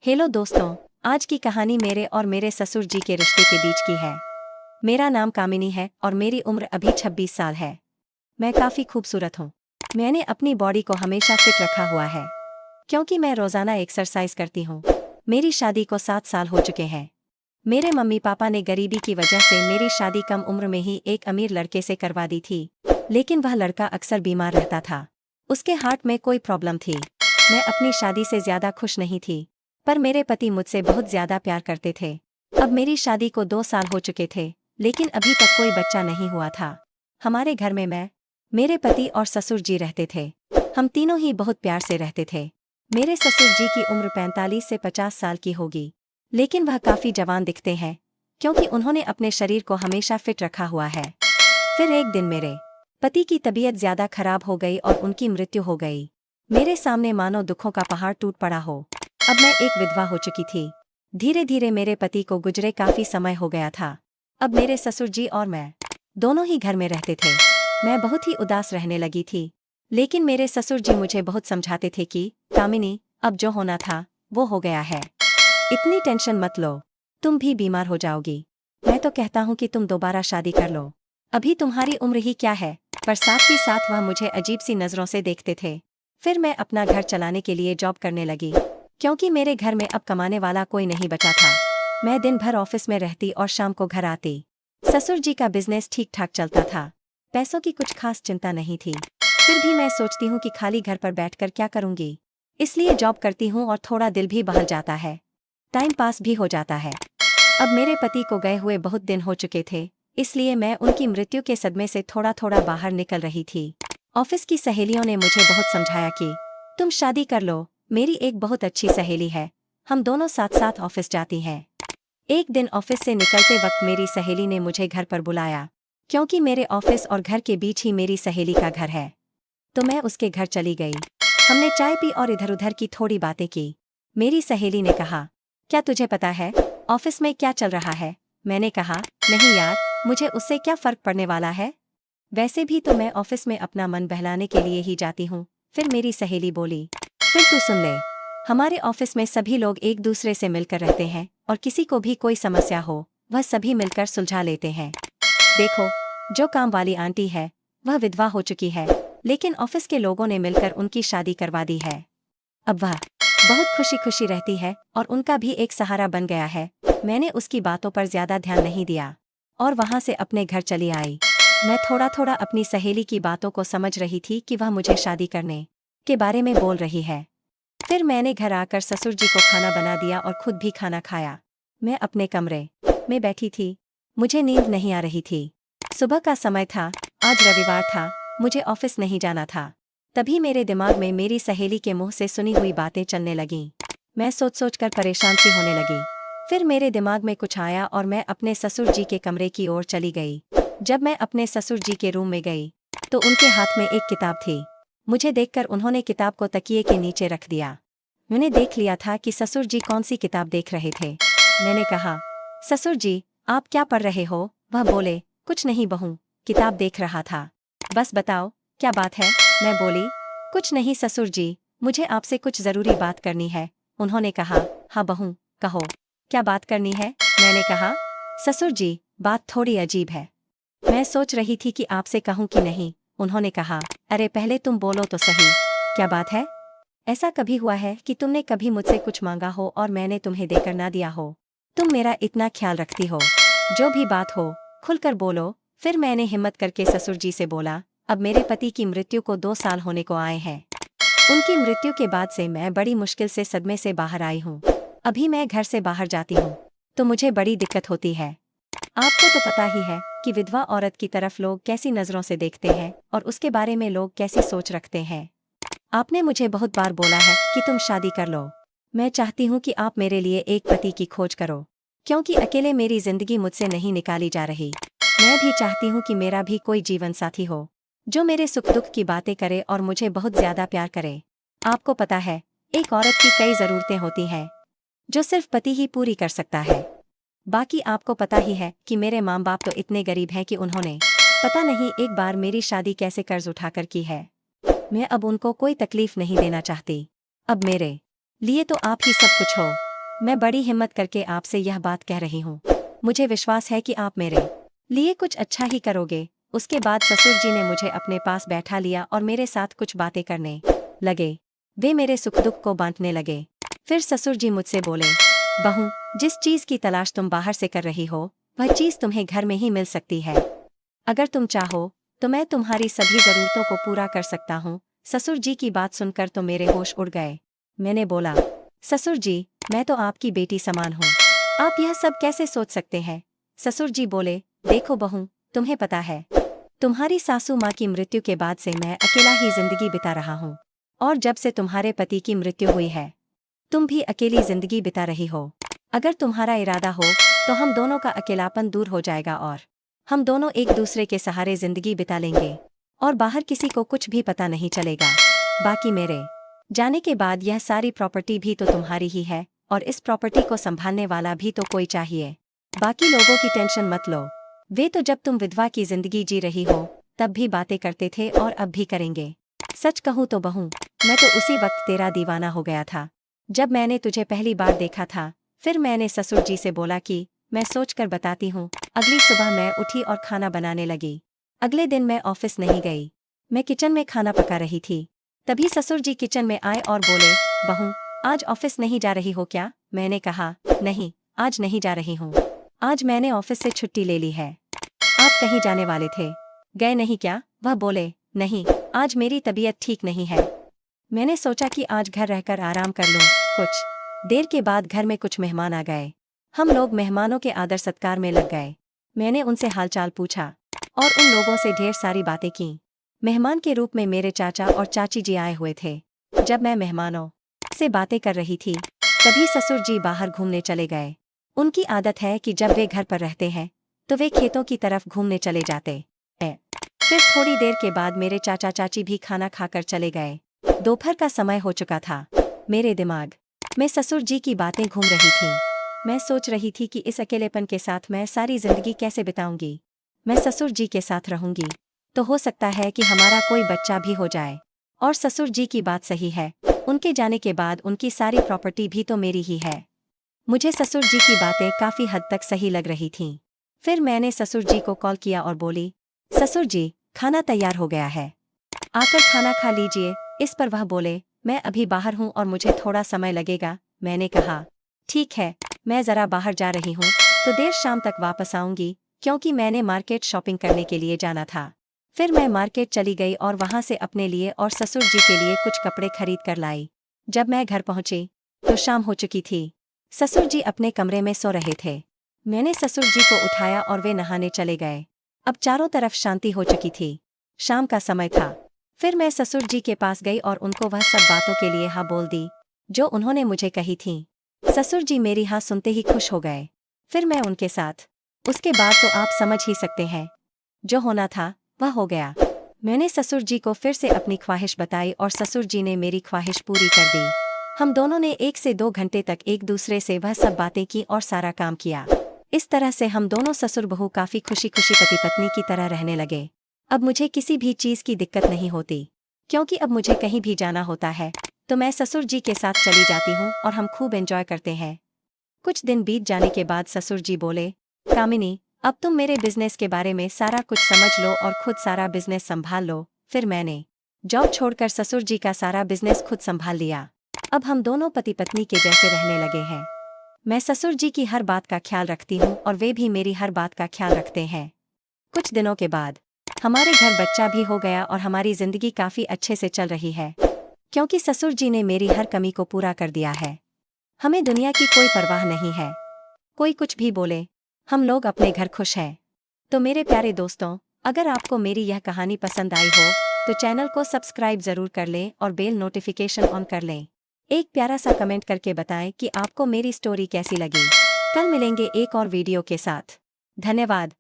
Hello दोस्तों। आज की कहानी मेरे और मेरे ससुर जी के रिश्ते के बीच की है। मेरा नाम कामिनी है और मेरी उम्र अभी 26 साल है। मैं काफ़ी खूबसूरत हूँ। मैंने अपनी बॉडी को हमेशा फिट रखा हुआ है क्योंकि मैं रोज़ाना एक्सरसाइज करती हूँ। मेरी शादी को 7 साल हो चुके हैं। मेरे मम्मी पापा ने गरीबी की वजह से मेरी शादी कम उम्र में ही एक अमीर लड़के से करवा दी थी, लेकिन वह लड़का अक्सर बीमार रहता था। उसके हार्ट में कोई प्रॉब्लम थी। मैं अपनी शादी से ज़्यादा खुश नहीं थी, पर मेरे पति मुझसे बहुत ज्यादा प्यार करते थे। अब मेरी शादी को 2 साल हो चुके थे, लेकिन अभी तक कोई बच्चा नहीं हुआ था। हमारे घर में मैं, मेरे पति और ससुर जी रहते थे। हम तीनों ही बहुत प्यार से रहते थे। मेरे ससुर जी की उम्र 45 से 50 साल की होगी, लेकिन वह काफी जवान दिखते हैं क्योंकि उन्होंने अपने शरीर को हमेशा फिट रखा हुआ है। फिर एक दिन मेरे पति की तबीयत ज्यादा खराब हो गई और उनकी मृत्यु हो गई। मेरे सामने मानो दुखों का पहाड़ टूट पड़ा हो। अब मैं एक विधवा हो चुकी थी। धीरे धीरे मेरे पति को गुजरे काफी समय हो गया था। अब मेरे ससुर जी और मैं दोनों ही घर में रहते थे। मैं बहुत ही उदास रहने लगी थी, लेकिन मेरे ससुर जी मुझे बहुत समझाते थे कि कामिनी, अब जो होना था वो हो गया है। इतनी टेंशन मत लो, तुम भी बीमार हो जाओगी। मैं तो कहता हूँ कि तुम दोबारा शादी कर लो। अभी तुम्हारी उम्र ही क्या है। पर साथ ही साथ वह मुझे अजीब सी नजरों से देखते थे। फिर मैं अपना घर चलाने के लिए जॉब करने लगी क्योंकि मेरे घर में अब कमाने वाला कोई नहीं बचा था। मैं दिन भर ऑफिस में रहती और शाम को घर आती। ससुर जी का बिजनेस ठीक ठाक चलता था। पैसों की कुछ खास चिंता नहीं थी। फिर भी मैं सोचती हूँ कि खाली घर पर बैठकर क्या करूँगी, इसलिए जॉब करती हूँ और थोड़ा दिल भी बहल जाता है, टाइम पास भी हो जाता है। अब मेरे पति को गए हुए बहुत दिन हो चुके थे, इसलिए मैं उनकी मृत्यु के सदमे से थोड़ा थोड़ा बाहर निकल रही थी। ऑफिस की सहेलियों ने मुझे बहुत समझाया कि तुम शादी कर लो। मेरी एक बहुत अच्छी सहेली है, हम दोनों साथ साथ ऑफिस जाती हैं। एक दिन ऑफिस से निकलते वक्त मेरी सहेली ने मुझे घर पर बुलाया क्योंकि मेरे ऑफिस और घर के बीच ही मेरी सहेली का घर है। तो मैं उसके घर चली गई। हमने चाय पी और इधर उधर की थोड़ी बातें की। मेरी सहेली ने कहा, क्या तुझे पता है ऑफिस में क्या चल रहा है? मैंने कहा, नहीं यार, मुझे उससे क्या फर्क पड़ने वाला है। वैसे भी तो मैं ऑफिस में अपना मन बहलाने के लिए ही जाती हूँ। फिर मेरी सहेली बोली, फिर तू सुन ले, हमारे ऑफिस में सभी लोग एक दूसरे से मिलकर रहते हैं और किसी को भी कोई समस्या हो वह सभी मिलकर सुलझा लेते हैं। देखो, जो काम वाली आंटी है वह विधवा हो चुकी है, लेकिन ऑफिस के लोगों ने मिलकर उनकी शादी करवा दी है। अब वह बहुत खुशी खुशी रहती है और उनका भी एक सहारा बन गया है। मैंने उसकी बातों पर ज्यादा ध्यान नहीं दिया और वहां से अपने घर चली आई। मैं थोड़ा थोड़ा अपनी सहेली की बातों को समझ रही थी कि वह मुझे शादी करने के बारे में बोल रही है। फिर मैंने घर आकर ससुर जी को खाना बना दिया और खुद भी खाना खाया। मैं अपने कमरे में बैठी थी। मुझे नींद नहीं आ रही थी। सुबह का समय था, आज रविवार था, मुझे ऑफिस नहीं जाना था। तभी मेरे दिमाग में मेरी सहेली के मुंह से सुनी हुई बातें चलने लगीं। मैं सोच सोच कर परेशान सी होने लगी। फिर मेरे दिमाग में कुछ आया और मैं अपने ससुर जी के कमरे की ओर चली गई। जब मैं अपने ससुर जी के रूम में गई तो उनके हाथ में एक किताब थी। मुझे देखकर उन्होंने किताब को तकिए के नीचे रख दिया। मैंने देख लिया था कि ससुर जी कौन सी किताब देख रहे थे। मैंने कहा, ससुर जी, आप क्या पढ़ रहे हो? वह बोले, कुछ नहीं बहू, किताब देख रहा था। बस बताओ, क्या बात है? मैं बोली, कुछ नहीं ससुर जी, मुझे आपसे कुछ जरूरी बात करनी है। उन्होंने कहा, हाँ बहू, कहो, क्या बात करनी है? मैंने कहा, ससुर जी, बात थोड़ी अजीब है। मैं सोच रही थी कि आपसे कहूँ कि नहीं। उन्होंने कहा, अरे पहले तुम बोलो तो सही, क्या बात है? ऐसा कभी हुआ है कि तुमने कभी मुझसे कुछ मांगा हो और मैंने तुम्हें देकर ना दिया हो? तुम मेरा इतना ख्याल रखती हो। जो भी बात हो खुलकर बोलो। फिर मैंने हिम्मत करके ससुर जी से बोला, अब मेरे पति की मृत्यु को 2 साल होने को आए हैं। उनकी मृत्यु के बाद से मैं बड़ी मुश्किल से सदमे से बाहर आई हूँ। अभी मैं घर से बाहर जाती हूँ तो मुझे बड़ी दिक्कत होती है। आपको तो पता ही है कि विधवा औरत की तरफ लोग कैसी नजरों से देखते हैं और उसके बारे में लोग कैसी सोच रखते हैं। आपने मुझे बहुत बार बोला है कि तुम शादी कर लो। मैं चाहती हूँ कि आप मेरे लिए एक पति की खोज करो, क्योंकि अकेले मेरी जिंदगी मुझसे नहीं निकाली जा रही। मैं भी चाहती हूँ कि मेरा भी कोई जीवन साथी हो जो मेरे सुख दुख की बातें करे और मुझे बहुत ज्यादा प्यार करे। आपको पता है, एक औरत की कई जरूरतें होती हैं जो सिर्फ पति ही पूरी कर सकता है। बाकी आपको पता ही है कि मेरे माँ बाप तो इतने गरीब हैं कि उन्होंने पता नहीं एक बार मेरी शादी कैसे कर्ज उठाकर की है। मैं अब उनको कोई तकलीफ नहीं देना चाहती। अब मेरे लिए तो आप ही सब कुछ हो। मैं बड़ी हिम्मत करके आपसे यह बात कह रही हूँ। मुझे विश्वास है कि आप मेरे लिए कुछ अच्छा ही करोगे। उसके बाद ससुर जी ने मुझे अपने पास बैठा लिया और मेरे साथ कुछ बातें करने लगे। वे मेरे सुख दुख को बांटने लगे। फिर ससुर जी मुझसे बोले, बहू, जिस चीज की तलाश तुम बाहर से कर रही हो, वह चीज तुम्हें घर में ही मिल सकती है। अगर तुम चाहो तो मैं तुम्हारी सभी जरूरतों को पूरा कर सकता हूँ। ससुर जी की बात सुनकर तो मेरे होश उड़ गए। मैंने बोला, ससुर जी, मैं तो आपकी बेटी समान हूँ, आप यह सब कैसे सोच सकते हैं। ससुर जी बोले, देखो बहू, तुम्हें पता है, तुम्हारी सासू माँ की मृत्यु के बाद से मैं अकेला ही जिंदगी बिता रहा हूँ, और जब से तुम्हारे पति की मृत्यु हुई है, तुम भी अकेली जिंदगी बिता रही हो। अगर तुम्हारा इरादा हो तो हम दोनों का अकेलापन दूर हो जाएगा और हम दोनों एक दूसरे के सहारे जिंदगी बिता लेंगे, और बाहर किसी को कुछ भी पता नहीं चलेगा। बाकी मेरे जाने के बाद यह सारी प्रॉपर्टी भी तो तुम्हारी ही है, और इस प्रॉपर्टी को संभालने वाला भी तो कोई चाहिए। बाकी लोगों की टेंशन मत लो, वे तो जब तुम विधवा की जिंदगी जी रही हो तब भी बातें करते थे और अब भी करेंगे। सच कहूँ तो बहू, मैं तो उसी वक्त तेरा दीवाना हो गया था जब मैंने तुझे पहली बार देखा था। फिर मैंने ससुर जी से बोला कि मैं सोच कर बताती हूँ। अगली सुबह मैं उठी और खाना बनाने लगी। अगले दिन मैं ऑफिस नहीं गई, मैं किचन में खाना पका रही थी। तभी ससुर जी किचन में आए और बोले, बहू, आज ऑफिस नहीं जा रही हो क्या। मैंने कहा, नहीं, आज नहीं जा रही हूँ, आज मैंने ऑफिस से छुट्टी ले ली है। आप कहीं जाने वाले थे, गए नहीं क्या। वह बोले, नहीं, आज मेरी तबीयत ठीक नहीं है। मैंने सोचा कि आज घर रहकर आराम कर लूं। कुछ देर के बाद घर में कुछ मेहमान आ गए। हम लोग मेहमानों के आदर सत्कार में लग गए। मैंने उनसे हालचाल पूछा और उन लोगों से ढेर सारी बातें की। मेहमान के रूप में मेरे चाचा और चाची जी आए हुए थे। जब मैं मेहमानों से बातें कर रही थी तभी ससुर जी बाहर घूमने चले गए। उनकी आदत है कि जब वे घर पर रहते हैं तो वे खेतों की तरफ घूमने चले जाते हैं। फिर थोड़ी देर के बाद मेरे चाचा चाची भी खाना खाकर चले गए। दोपहर का समय हो चुका था। मेरे दिमाग में ससुर जी की बातें घूम रही थीं। मैं सोच रही थी कि इस अकेलेपन के साथ मैं सारी जिंदगी कैसे बिताऊंगी। मैं ससुर जी के साथ रहूंगी तो हो सकता है कि हमारा कोई बच्चा भी हो जाए। और ससुर जी की बात सही है, उनके जाने के बाद उनकी सारी प्रॉपर्टी भी तो मेरी ही है। मुझे ससुर जी की बातें काफी हद तक सही लग रही थीं। फिर मैंने ससुर जी को कॉल किया और बोली, ससुर जी, खाना तैयार हो गया है, आकर खाना खा लीजिए। इस पर वह बोले, मैं अभी बाहर हूँ और मुझे थोड़ा समय लगेगा। मैंने कहा, ठीक है, मैं जरा बाहर जा रही हूँ तो देर शाम तक वापस आऊंगी, क्योंकि मैंने मार्केट शॉपिंग करने के लिए जाना था। फिर मैं मार्केट चली गई और वहां से अपने लिए और ससुर जी के लिए कुछ कपड़े खरीद कर लाई। जब मैं घर पहुंची तो शाम हो चुकी थी। ससुर जी अपने कमरे में सो रहे थे। मैंने ससुर जी को उठाया और वे नहाने चले गए। अब चारों तरफ शांति हो चुकी थी। शाम का समय था। फिर मैं ससुर जी के पास गई और उनको वह सब बातों के लिए हाँ बोल दी जो उन्होंने मुझे कही थी। ससुर जी मेरी हाँ सुनते ही खुश हो गए। फिर मैं उनके साथ, उसके बाद तो आप समझ ही सकते हैं, जो होना था वह हो गया। मैंने ससुर जी को फिर से अपनी ख्वाहिश बताई और ससुर जी ने मेरी ख्वाहिश पूरी कर दी। हम दोनों ने 1 से 2 घंटे तक एक दूसरे से वह सब बातें की और सारा काम किया। इस तरह से हम दोनों ससुर बहू काफी खुशी खुशी पति पत्नी की तरह रहने लगे। अब मुझे किसी भी चीज की दिक्कत नहीं होती, क्योंकि अब मुझे कहीं भी जाना होता है तो मैं ससुर जी के साथ चली जाती हूँ और हम खूब एंजॉय करते हैं। कुछ दिन बीत जाने के बाद ससुर जी बोले, कामिनी, अब तुम मेरे बिजनेस के बारे में सारा कुछ समझ लो और खुद सारा बिजनेस संभाल लो। फिर मैंने जॉब छोड़कर ससुर जी का सारा बिजनेस खुद संभाल लिया। अब हम दोनों पति पत्नी के जैसे रहने लगे हैं। मैं ससुर जी की हर बात का ख्याल रखती हूँ और वे भी मेरी हर बात का ख्याल रखते हैं। कुछ दिनों के बाद हमारे घर बच्चा भी हो गया और हमारी जिंदगी काफी अच्छे से चल रही है, क्योंकि ससुर जी ने मेरी हर कमी को पूरा कर दिया है। हमें दुनिया की कोई परवाह नहीं है, कोई कुछ भी बोले, हम लोग अपने घर खुश हैं। तो मेरे प्यारे दोस्तों, अगर आपको मेरी यह कहानी पसंद आई हो तो चैनल को सब्सक्राइब जरूर कर लें और बेल नोटिफिकेशन ऑन कर लें। एक प्यारा सा कमेंट करके बताएं कि आपको मेरी स्टोरी कैसी लगी। कल मिलेंगे एक और वीडियो के साथ। धन्यवाद।